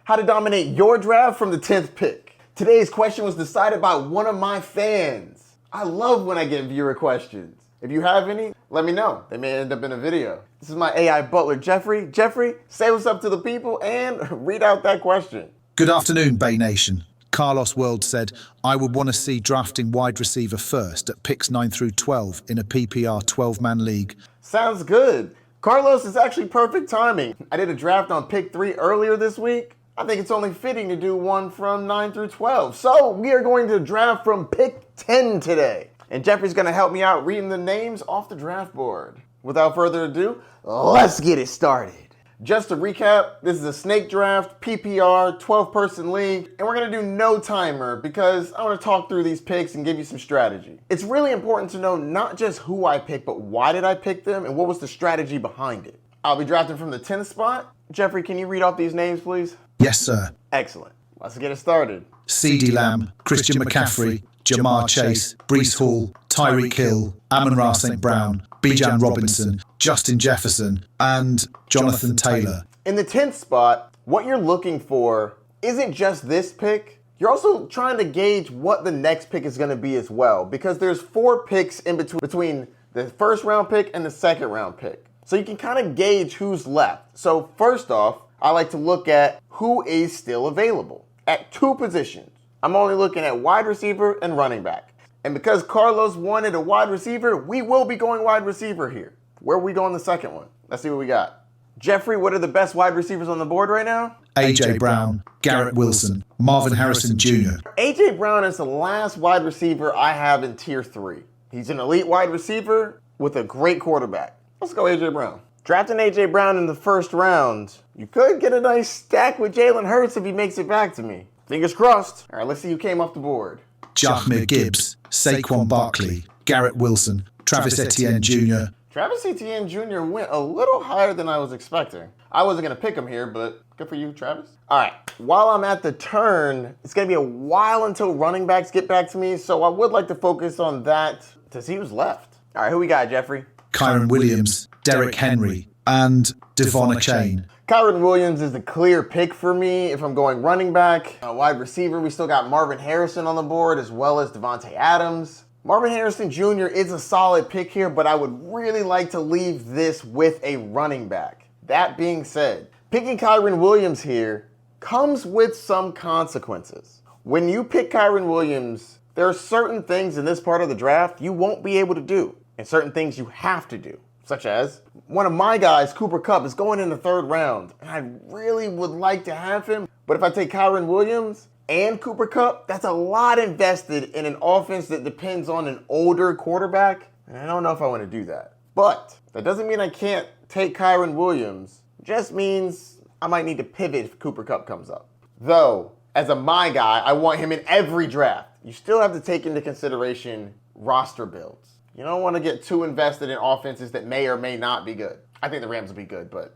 how to dominate your draft from the 10th pick. Today's question was decided by one of my fans. I love when I get viewer questions. If you have any, let me know. They may end up in a video. This is my AI butler, Geoffrey. Geoffrey, say what's up to the people and read out that question. Good afternoon, Bay Nation. Carlos World said, I would want to see drafting wide receiver first at picks 9 through 12 in a PPR 12-man league. Sounds good. Carlos, is actually perfect timing. I did a draft on pick 3 earlier this week. I think it's only fitting to do one from 9 through 12. So we are going to draft from pick 10 today. And Geoffrey's going to help me out reading the names off the draft board. Without further ado, let's get it started. Just to recap, this is a snake draft, PPR, 12-person league, and we're gonna do no timer because I wanna talk through these picks and give you some strategy. It's really important to know not just who I picked, but why did I pick them and what was the strategy behind it. I'll be drafting from the 10th spot. Geoffrey, can you read off these names, please? Yes, sir. Excellent. Let's get it started. CeeDee Lamb, Christian McCaffrey, Jamar Chase, Breece Hall, Tyreek Hill, Amon-Ra St. Brown, Bijan Robinson, Justin Jefferson, and Jonathan Taylor. In the 10th spot, what you're looking for isn't just this pick. You're also trying to gauge what the next pick is going to be as well, because there's 4 picks in between the first round pick and the second round pick. So you can kind of gauge who's left. So first off, I like to look at who is still available at 2 positions. I'm only looking at wide receiver and running back. And because Carlos wanted a wide receiver, we will be going wide receiver here. Where are we going the second one? Let's see what we got. Geoffrey, what are the best wide receivers on the board right now? A.J. Brown, Garrett Wilson, Marvin Harrison Jr. A.J. Brown is the last wide receiver I have in tier 3. He's an elite wide receiver with a great quarterback. Let's go A.J. Brown. Drafting A.J. Brown in the first round, you could get a nice stack with Jalen Hurts if he makes it back to me. Fingers crossed. All right, let's see who came off the board. Jahmyr Gibbs, Saquon Barkley, Garrett Wilson, Travis Etienne Jr. Travis Etienne Jr. went a little higher than I was expecting. I wasn't going to pick him here, but good for you, Travis. All right, while I'm at the turn, it's going to be a while until running backs get back to me, so I would like to focus on that to see who's left. All right, who we got, Geoffrey? Kyren Williams, Derrick Henry, and Devon Achane. Kyren Williams is the clear pick for me if I'm going running back. Wide receiver, we still got Marvin Harrison on the board as well as Devontae Adams. Marvin Harrison Jr. is a solid pick here, but I would really like to leave this with a running back. That being said, picking Kyren Williams here comes with some consequences. When you pick Kyren Williams, there are certain things in this part of the draft you won't be able to do, and certain things you have to do. Such as, one of my guys, Cooper Kupp, is going in the 3rd round. And I really would like to have him. But if I take Kyren Williams and Cooper Kupp, that's a lot invested in an offense that depends on an older quarterback. And I don't know if I want to do that. But that doesn't mean I can't take Kyren Williams. It just means I might need to pivot if Cooper Kupp comes up. Though, as a my guy, I want him in every draft. You still have to take into consideration roster builds. You don't want to get too invested in offenses that may or may not be good. I think the Rams will be good, but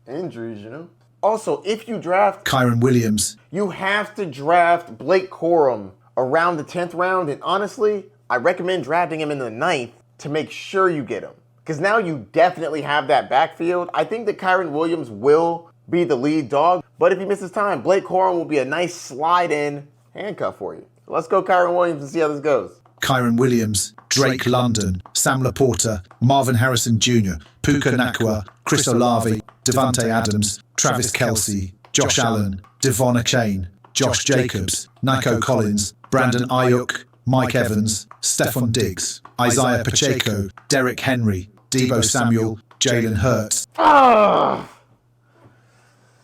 injuries, you know? Also, if you draft Kyren Williams, you have to draft Blake Corum around the 10th round. And honestly, I recommend drafting him in the 9th to make sure you get him. Because now you definitely have that backfield. I think that Kyren Williams will be the lead dog. But if he misses time, Blake Corum will be a nice slide-in handcuff for you. Let's go Kyren Williams and see how this goes. Kyren Williams, Drake London, Sam Laporta, Marvin Harrison Jr., Puka Nacua, Chris Olave, Devontae Adams, Travis Kelce, Josh Allen, Devon Achane, Josh Jacobs, Nico Collins, Brandon Ayuk, Mike Evans, Stephon Diggs, Isaiah Pacheco, Derrick Henry, Deebo Samuel, Jalen Hurts.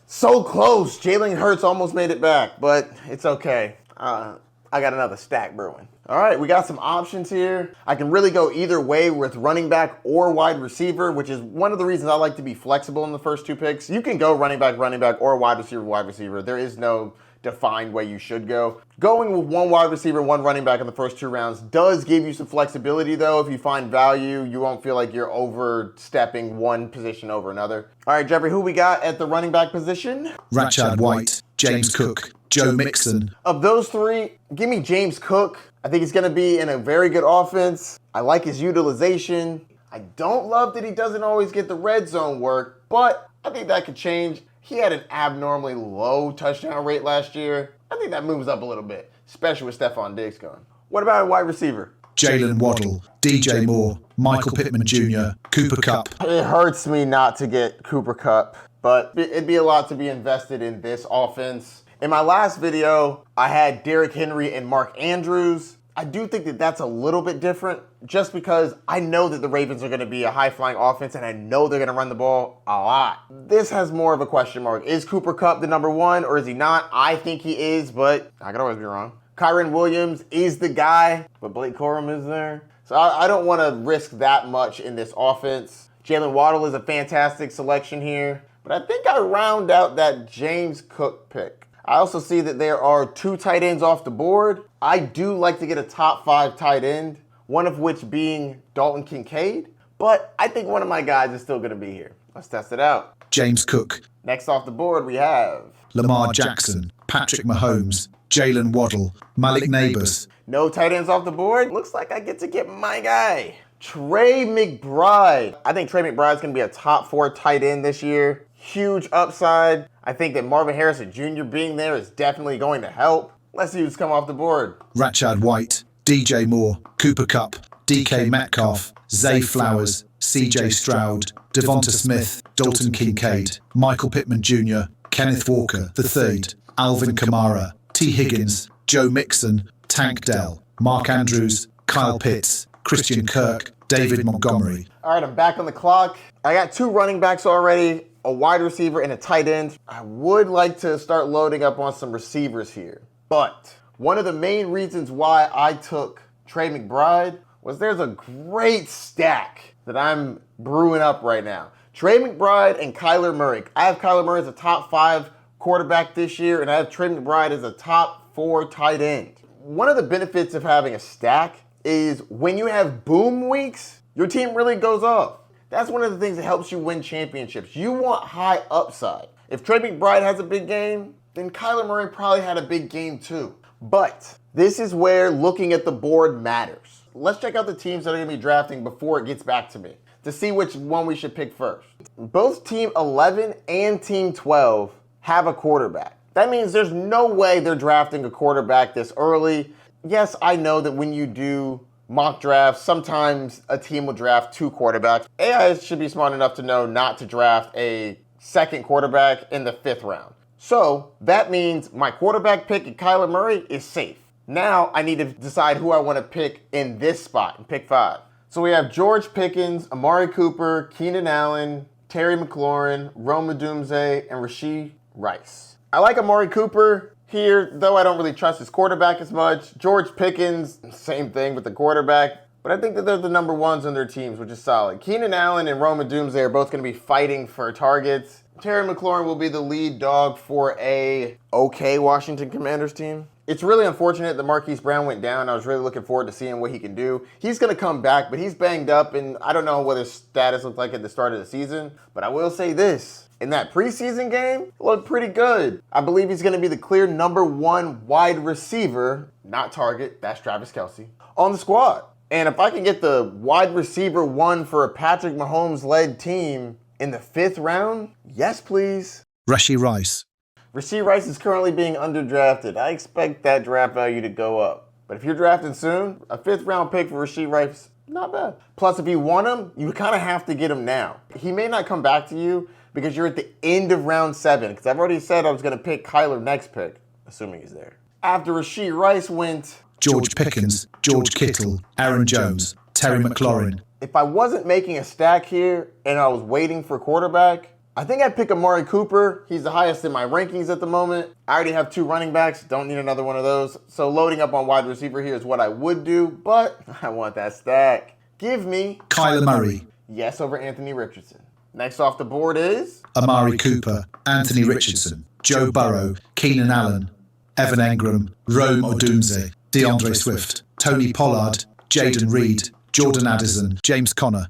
So close. Jalen Hurts almost made it back, but it's okay. I got another stack brewing. All right, we got some options here. I can really go either way with running back or wide receiver, which is one of the reasons I like to be flexible in the first 2 picks. You can go running back, or wide receiver. There is no defined way you should go. Going with 1 wide receiver, 1 running back in the first 2 rounds does give you some flexibility, though. If you find value, you won't feel like you're overstepping one position over another. All right, Geoffrey, who we got at the running back position? Rashad White, James Cook, Joe Mixon. Of those 3, give me James Cook. I think he's going to be in a very good offense. I like his utilization. I don't love that he doesn't always get the red zone work, but I think that could change. He had an abnormally low touchdown rate last year. I think that moves up a little bit, especially with Stephon Diggs going. What about a wide receiver? Jalen Waddle, DJ Moore, Michael Pittman Jr., Cooper Kupp. It hurts me not to get Cooper Kupp, but it'd be a lot to be invested in this offense. In my last video, I had Derrick Henry and Mark Andrews. I do think that that's a little bit different just because I know that the Ravens are going to be a high-flying offense and I know they're going to run the ball a lot. This has more of a question mark. Is Cooper Kupp the number one or is he not? I think he is, but I could always be wrong. Kyren Williams is the guy, but Blake Corum is there. So I don't want to risk that much in this offense. Jalen Waddle is a fantastic selection here, but I think I round out that James Cook pick. I also see that there are 2 tight ends off the board. I do like to get a top 5 tight end, one of which being Dalton Kincaid, but I think one of my guys is still going to be here. Let's test it out. James Cook. Next off the board, we have Lamar Jackson, Patrick Mahomes, Jalen Waddle, Malik Neighbors. No tight ends off the board. Looks like I get to get my guy, Trey McBride. I think Trey McBride's going to be a top 4 tight end this year. Huge upside. I think that Marvin Harrison Jr. being there is definitely going to help. Let's see who's come off the board. Rashad White, DJ Moore, Cooper Kupp, DK Metcalf, Zay Flowers, CJ Stroud, Devonta Smith, Dalton Kincaid, Michael Pittman Jr., Kenneth Walker III, Alvin Kamara, T. Higgins, Joe Mixon, Tank Dell, Mark Andrews, Kyle Pitts, Christian Kirk, David Montgomery. All right, I'm back on the clock. I got 2 running backs already, a wide receiver and a tight end. I would like to start loading up on some receivers here. But one of the main reasons why I took Trey McBride was there's a great stack that I'm brewing up right now. Trey McBride and Kyler Murray. I have Kyler Murray as a top 5 quarterback this year, and I have Trey McBride as a top 4 tight end. One of the benefits of having a stack is when you have boom weeks, your team really goes off. That's one of the things that helps you win championships. You want high upside. If Trey McBride has a big game, then Kyler Murray probably had a big game too. But this is where looking at the board matters. Let's check out the teams that are going to be drafting before it gets back to me to see which one we should pick first. Both Team 11 and Team 12 have a quarterback. That means there's no way they're drafting a quarterback this early. Yes, I know that when you do mock drafts, sometimes a team will draft 2 quarterbacks. AI should be smart enough to know not to draft a second quarterback in the 5th round. So that means my quarterback pick at Kyler Murray is safe. Now I need to decide who I want to pick in this spot, in pick 5. So we have George Pickens, Amari Cooper, Keenan Allen, Terry McLaurin, Rome Odunze, and Rashee Rice. I like Amari Cooper here, though I don't really trust his quarterback as much. George Pickens, same thing with the quarterback. But I think that they're the number 1s on their teams, which is solid. Keenan Allen and Rome Odunze are both going to be fighting for targets. Terry McLaurin will be the lead dog for a okay Washington Commanders team. It's really unfortunate that Marquise Brown went down. I was really looking forward to seeing what he can do. He's going to come back, but he's banged up, and I don't know what his status looked like at the start of the season. But I will say this. In that preseason game, it looked pretty good. I believe he's going to be the clear number 1 wide receiver, not target, that's Travis Kelce, on the squad. And if I can get the wide receiver 1 for a Patrick Mahomes-led team in the 5th round, yes, please. Rashee Rice. Rashee Rice is currently being underdrafted. I expect that draft value to go up. But if you're drafting soon, a 5th round pick for Rashee Rice, not bad. Plus, if you want him, you kind of have to get him now. He may not come back to you because you're at the end of round 7, because I've already said I was going to pick Kyler next pick, assuming he's there. After Rashee Rice went George Pickens, George Kittle, Aaron Jones, Terry McLaurin. If I wasn't making a stack here and I was waiting for quarterback, I think I'd pick Amari Cooper. He's the highest in my rankings at the moment. I already have 2 running backs. Don't need another one of those. So loading up on wide receiver here is what I would do, but I want that stack. Give me Kyler Murray. Yes over Anthony Richardson. Next off the board is Amari Cooper, Anthony Richardson, Joe Burrow, Keenan Allen, Evan Engram, Rome Odunze, DeAndre Swift, Tony Pollard, Jaden Reed, Jordan Addison, James Conner,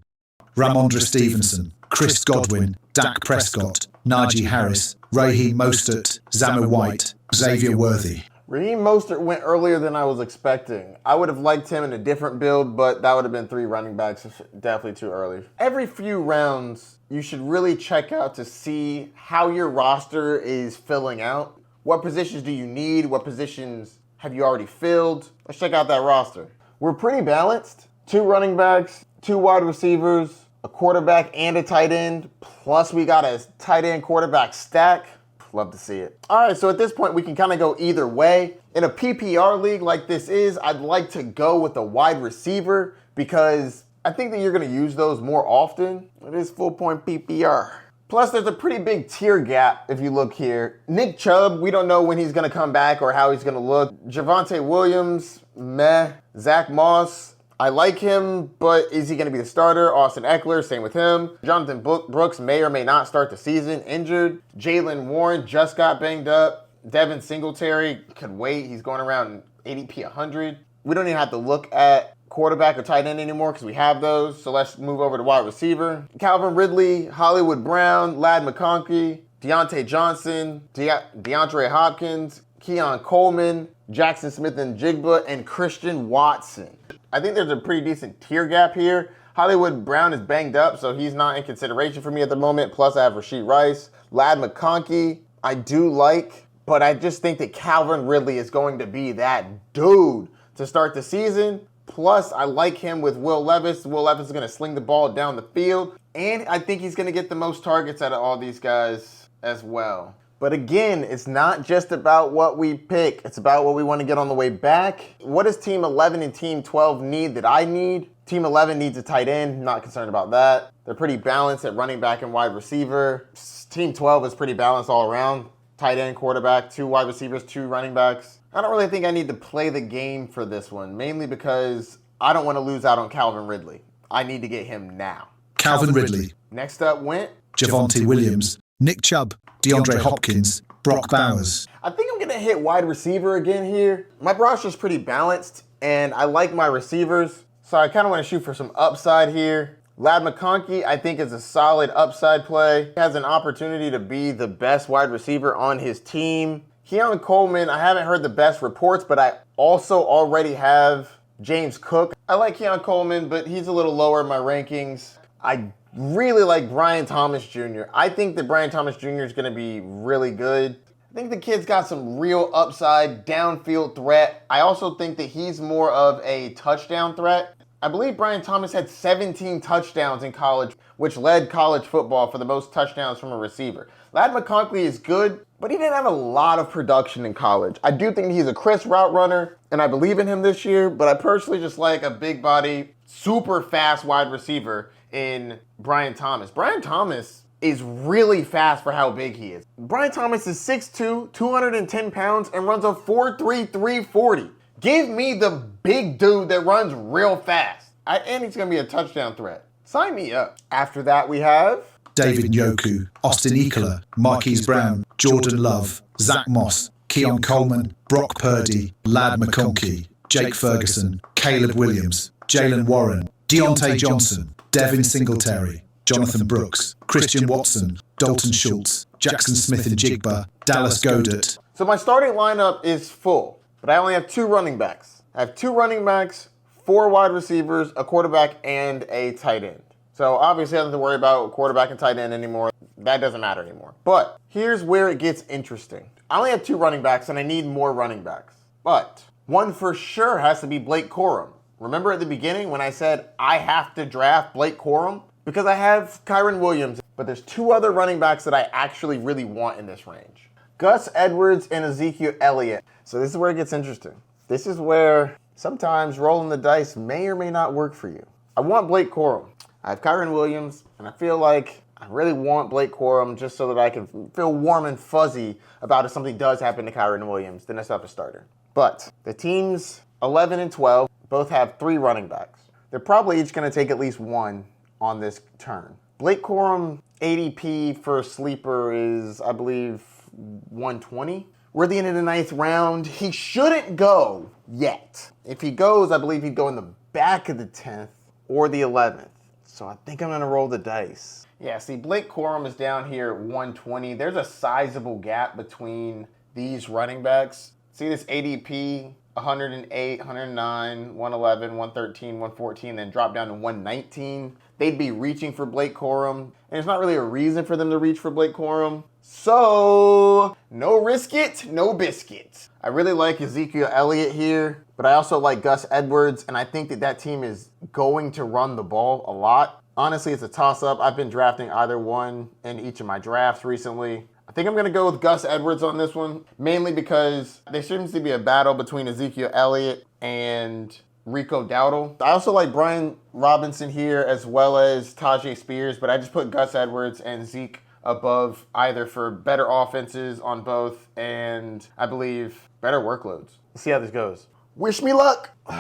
Ramondre Stevenson, Chris Godwin, Dak Prescott, Najee Harris, Raheem Mostert, Zamir White, Xavier Worthy. Raheem Mostert went earlier than I was expecting. I would have liked him in a different build, but that would have been 3 running backs, definitely too early. Every few rounds, you should really check out to see how your roster is filling out. What positions do you need? What positions have you already filled? Let's check out that roster. We're pretty balanced. 2 running backs, 2 wide receivers, a quarterback and a tight end, plus we got a tight end quarterback stack. Love to see it. All right, so at this point, we can kind of go either way. In a PPR league like this is, I'd like to go with a wide receiver because I think that you're going to use those more often. It is full point PPR. Plus, there's a pretty big tier gap if you look here. Nick Chubb, we don't know when he's going to come back or how he's going to look. Javonte Williams, meh. Zach Moss, I like him, but is he going to be the starter? Austin Eckler, same with him. Jonathan Brooks may or may not start the season, injured. Jaylen Warren just got banged up. Devin Singletary could wait. He's going around ADP 100. We don't even have to look at quarterback or tight end anymore because we have those. So let's move over to wide receiver. Calvin Ridley, Hollywood Brown, Ladd McConkey, Deontay Johnson, DeAndre Hopkins, Keon Coleman, Jackson Smith and Jigba, and Christian Watson. I think there's a pretty decent tier gap here. Hollywood Brown is banged up, so he's not in consideration for me at the moment. Plus, I have Rashee Rice. Ladd McConkey, I do like, but I just think that Calvin Ridley is going to be that dude to start the season. Plus, I like him with Will Levis. Will Levis is going to sling the ball down the field, and I think he's going to get the most targets out of all these guys as well. But again, it's not just about what we pick. It's about what we want to get on the way back. What does Team 11 and Team 12 need that I need? Team 11 needs a tight end. Not concerned about that. They're pretty balanced at running back and wide receiver. Team 12 is pretty balanced all around. Tight end, quarterback, 2 wide receivers, 2 running backs. I don't really think I need to play the game for this one, mainly because I don't want to lose out on Calvin Ridley. I need to get him now. Calvin Ridley. Next up went Javonte Williams, Nick Chubb, DeAndre Hopkins, Brock Bowers. I think I'm going to hit wide receiver again here. My roster's pretty balanced, and I like my receivers, so I kind of want to shoot for some upside here. Ladd McConkey, I think, is a solid upside play. He has an opportunity to be the best wide receiver on his team. Keon Coleman, I haven't heard the best reports, but I also already have James Cook. I like Keon Coleman, but he's a little lower in my rankings. I really like Brian Thomas Jr. I think that Brian Thomas Jr. is going to be really good. I think the kid's got some real upside, downfield threat. I also think that he's more of a touchdown threat. I believe Brian Thomas had 17 touchdowns in college, which led college football for the most touchdowns from a receiver. Ladd McConkey is good, but he didn't have a lot of production in college. I do think he's a crisp route runner, and I believe in him this year, but I personally just like a big body, super fast wide receiver in Brian Thomas. Brian Thomas is really fast for how big he is. Brian Thomas is 6'2", 210 pounds, and runs a 4.3 340. Give me the big dude that runs real fast. And he's going to be a touchdown threat. Sign me up. After that, we have David Njoku, Austin Ekeler, Marquise Brown, Jordan Love, Zach Moss, Keon Coleman, Brock Purdy, Ladd McConkey, Jake Ferguson, Caleb Williams, Jaylen Warren, Deontay Johnson, Devin Singletary, Jonathan Brooks, Christian Watson, Dalton Schultz, Jackson Smith and Jigba, Dallas Goedert. So my starting lineup is full, but I only have 2 running backs. I have 2 running backs, 4 wide receivers, a quarterback, and a tight end. So obviously I don't have to worry about quarterback and tight end anymore. That doesn't matter anymore. But here's where it gets interesting. I only have 2 running backs, and I need more running backs. But one for sure has to be Blake Corum. Remember at the beginning when I said I have to draft Blake Corum? Because I have Kyron Williams, but there's 2 other running backs that I actually really want in this range. Gus Edwards and Ezekiel Elliott. So this is where it gets interesting. This is where sometimes rolling the dice may or may not work for you. I want Blake Corum. I have Kyron Williams, and I feel like I really want Blake Corum just so that I can feel warm and fuzzy about if something does happen to Kyron Williams, then I still have a starter. But the teams 11 and 12 both have 3 running backs. They're probably each going to take at least 1 on this turn. Blake Corum ADP for a sleeper is, I believe, 120. We're at the end of the 9th round. He shouldn't go yet. If he goes, I believe he'd go in the back of the 10th or the 11th. So I think I'm going to roll the dice. Yeah, see, Blake Corum is down here at 120. There's a sizable gap between these running backs. See this ADP, 108, 109, 111, 113, 114, then drop down to 119. They'd be reaching for Blake Corum, and there's not really a reason for them to reach for Blake Corum. So, no risk it, no biscuit. I really like Ezekiel Elliott here, but I also like Gus Edwards, and I think that team is going to run the ball a lot. Honestly, it's a toss-up. I've been drafting either one in each of my drafts recently. I think I'm going to go with Gus Edwards on this one, mainly because there seems to be a battle between Ezekiel Elliott and Rico Dowdle. I also like Brian Robinson here as well as Tajay Spears, but I just put Gus Edwards and Zeke above either for better offenses on both and I believe better workloads. Let's see how this goes. Wish me luck. All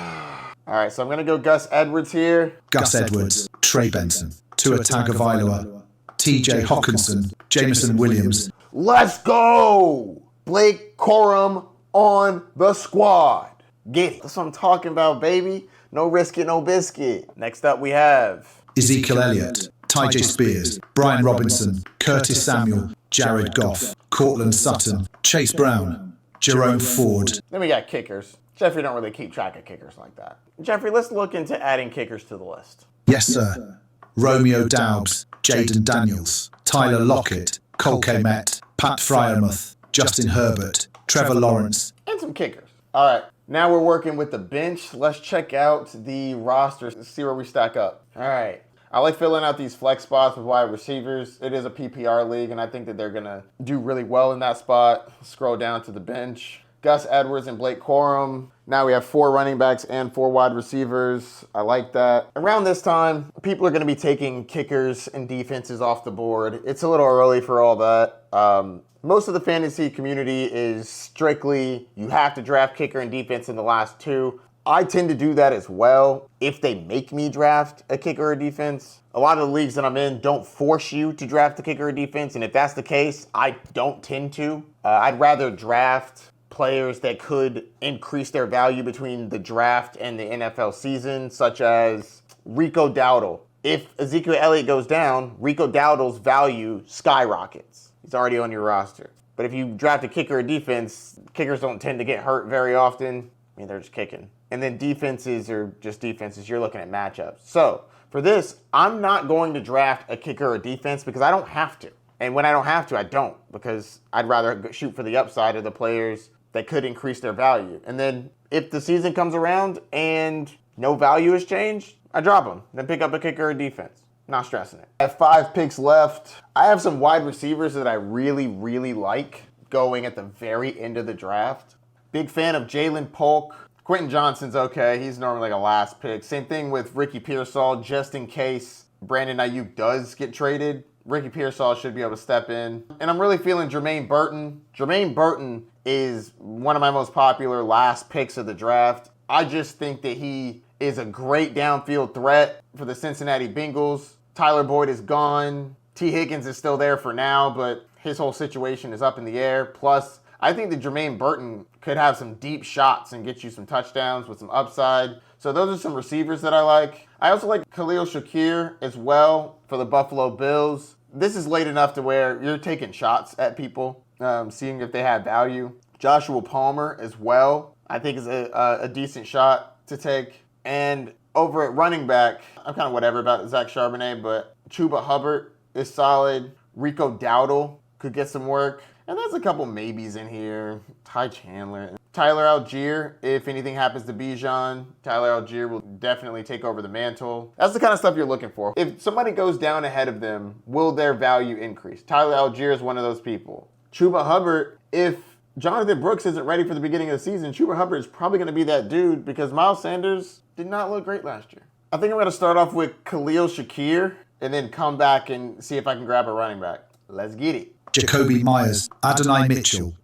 right, so I'm going to go Gus Edwards here. Gus Edwards, Trey Benson, Tua Tagovailoa, TJ Hawkinson, Jameson Williams. Let's go! Blake Corum on the squad. Get it. That's what I'm talking about, baby. No risk it, no biscuit. Next up we have Ezekiel Elliott, Tajay Spears, Brian Robinson, Curtis Samuel, Jared Goff, Cortland Sutton, Chase Brown, Jerome Ford. Then we got kickers. Geoffrey don't really keep track of kickers like that. Geoffrey, let's look into adding kickers to the list. Yes, sir. Romeo Doubs, Jaden Daniels, Tyler Lockett, Cole Kmet, Pat Fryermuth, Justin Herbert, Trevor Lawrence. And some kickers. All right, now we're working with the bench. Let's check out the roster, see where we stack up. All right. I like filling out these flex spots with wide receivers. It is a PPR league, and I think that they're going to do really well in that spot. Scroll down to the bench. Gus Edwards and Blake Corum. Now we have 4 running backs and 4 wide receivers. I like that. Around this time, people are going to be taking kickers and defenses off the board. It's a little early for all that. Most of the fantasy community is strictly, you have to draft kicker and defense in the last 2. I tend to do that as well if they make me draft a kicker or defense. A lot of the leagues that I'm in don't force you to draft a kicker or defense, and if that's the case, I don't tend to. I'd rather draft players that could increase their value between the draft and the NFL season, such as Rico Dowdle. If Ezekiel Elliott goes down, Rico Dowdle's value skyrockets. He's already on your roster. But if you draft a kicker or defense, kickers don't tend to get hurt very often. I mean, they're just kicking. And then defenses are just defenses. You're looking at matchups. So for this, I'm not going to draft a kicker or defense because I don't have to. And when I don't have to, I don't, because I'd rather shoot for the upside of the players that could increase their value. And then if the season comes around and no value has changed, I drop them. Then pick up a kicker or defense. Not stressing it. I have 5 picks left. I have some wide receivers that I really, really like going at the very end of the draft. Big fan of Jalen Polk. Quentin Johnson's okay. He's normally like a last pick. Same thing with Ricky Pearsall, just in case Brandon Ayuk does get traded. Ricky Pearsall should be able to step in. And I'm really feeling Jermaine Burton. Jermaine Burton is one of my most popular last picks of the draft. I just think that he is a great downfield threat for the Cincinnati Bengals. Tyler Boyd is gone. T. Higgins is still there for now, but his whole situation is up in the air. Plus, I think that Jermaine Burton could have some deep shots and get you some touchdowns with some upside. So those are some receivers that I like. I also like Khalil Shakir as well for the Buffalo Bills. This is late enough to where you're taking shots at people, seeing if they have value. Joshua Palmer as well, I think is a decent shot to take. And over at running back, I'm kind of whatever about Zach Charbonnet, but Chuba Hubbard is solid. Rico Dowdle could get some work. And there's a couple maybes in here. Ty Chandler. Tyler Algier, if anything happens to Bijan, Tyler Algier will definitely take over the mantle. That's the kind of stuff you're looking for. If somebody goes down ahead of them, will their value increase? Tyler Algier is one of those people. Chuba Hubbard, if Jonathan Brooks isn't ready for the beginning of the season, Chuba Hubbard is probably going to be that dude because Miles Sanders did not look great last year. I think I'm going to start off with Khalil Shakir and then come back and see if I can grab a running back. Let's get it. Jacoby Myers, Adonai Mitchell.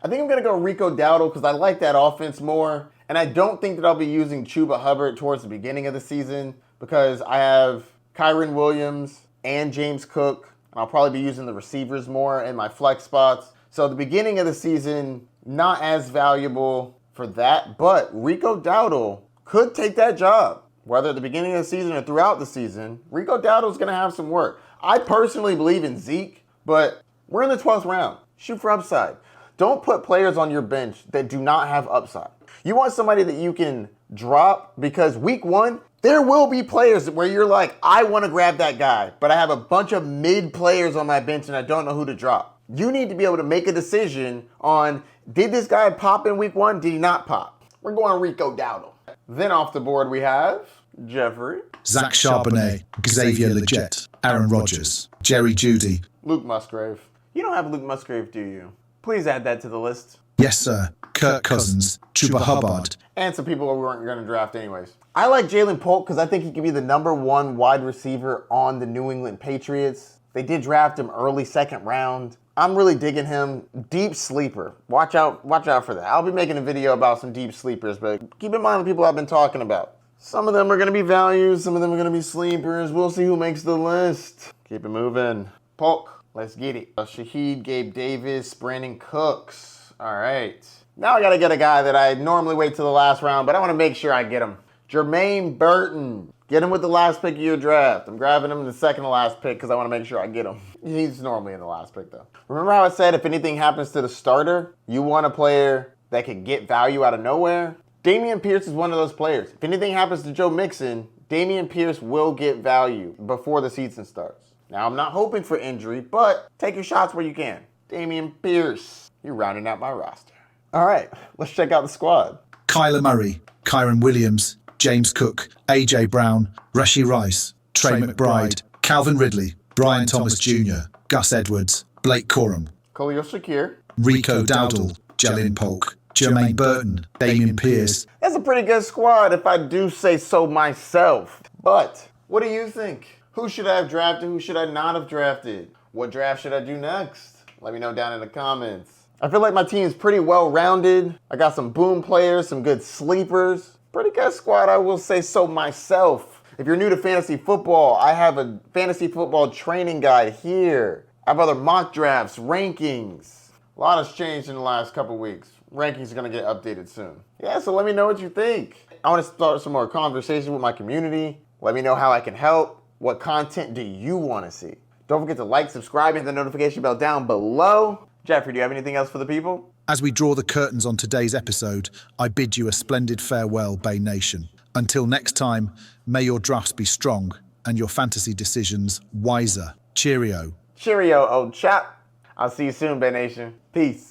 I think I'm going to go Rico Dowdle because I like that offense more. And I don't think that I'll be using Chuba Hubbard towards the beginning of the season because I have Kyron Williams and James Cook. And I'll probably be using the receivers more in my flex spots. So the beginning of the season, not as valuable for that. But Rico Dowdle could take that job. Whether at the beginning of the season or throughout the season, Rico Dowdle is going to have some work. I personally believe in Zeke, but we're in the 12th round. Shoot for upside. Don't put players on your bench that do not have upside. You want somebody that you can drop because week 1, there will be players where you're like, I want to grab that guy, but I have a bunch of mid players on my bench and I don't know who to drop. You need to be able to make a decision on, did this guy pop in week 1? Did he not pop? We're going Rico Dowdle. Then off the board we have Geoffrey, Zach Charbonnet, Xavier Leggett, Aaron Rodgers, Jerry Judy. Luke Musgrave. You don't have Luke Musgrave, do you? Please add that to the list. Yes, sir. Kirk Cousins, Chuba Hubbard. And some people we weren't going to draft anyways. I like Jalen Polk because I think he can be the #1 wide receiver on the New England Patriots. They did draft him early 2nd round. I'm really digging him. Deep sleeper. Watch out for that. I'll be making a video about some deep sleepers, but keep in mind the people I've been talking about. Some of them are going to be values, some of them are going to be sleepers. We'll see who makes the list. Keep it moving. Polk, let's get it. Shaheed, Gabe Davis, Brandon Cooks. All right. Now I got to get a guy that I normally wait till the last round, but I want to make sure I get him. Jermaine Burton. Get him with the last pick of your draft. I'm grabbing him in the 2nd to last pick because I want to make sure I get him. He's normally in the last pick, though. Remember how I said if anything happens to the starter, you want a player that can get value out of nowhere? Dameon Pierce is one of those players. If anything happens to Joe Mixon, Dameon Pierce will get value before the season starts. Now, I'm not hoping for injury, but take your shots where you can. Dameon Pierce, you're rounding out my roster. All right, let's check out the squad. Kyler Murray, Kyron Williams, James Cook, A.J. Brown, Rashee Rice, Trey McBride, Calvin Ridley, Brian Thomas Jr., Gus Edwards, Blake Corum, Khalil Shakir, Rico Dowdle, Jalen Polk, Jermaine Burton, Dameon Pierce. That's a pretty good squad if I do say so myself. But what do you think? Who should I have drafted? Who should I not have drafted? What draft should I do next? Let me know down in the comments. I feel like my team is pretty well-rounded. I got some boom players, some good sleepers. Pretty good squad, I will say so myself. If you're new to fantasy football, I have a fantasy football training guide here. I have other mock drafts, rankings. A lot has changed in the last couple weeks. Rankings are gonna get updated soon. Yeah, so let me know what you think. I wanna start some more conversation with my community. Let me know how I can help. What content do you wanna see? Don't forget to like, subscribe, and hit the notification bell down below. Geoffrey, do you have anything else for the people? As we draw the curtains on today's episode, I bid you a splendid farewell, Bay Nation. Until next time, may your drafts be strong and your fantasy decisions wiser. Cheerio. Cheerio, old chap. I'll see you soon, Bay Nation. Peace.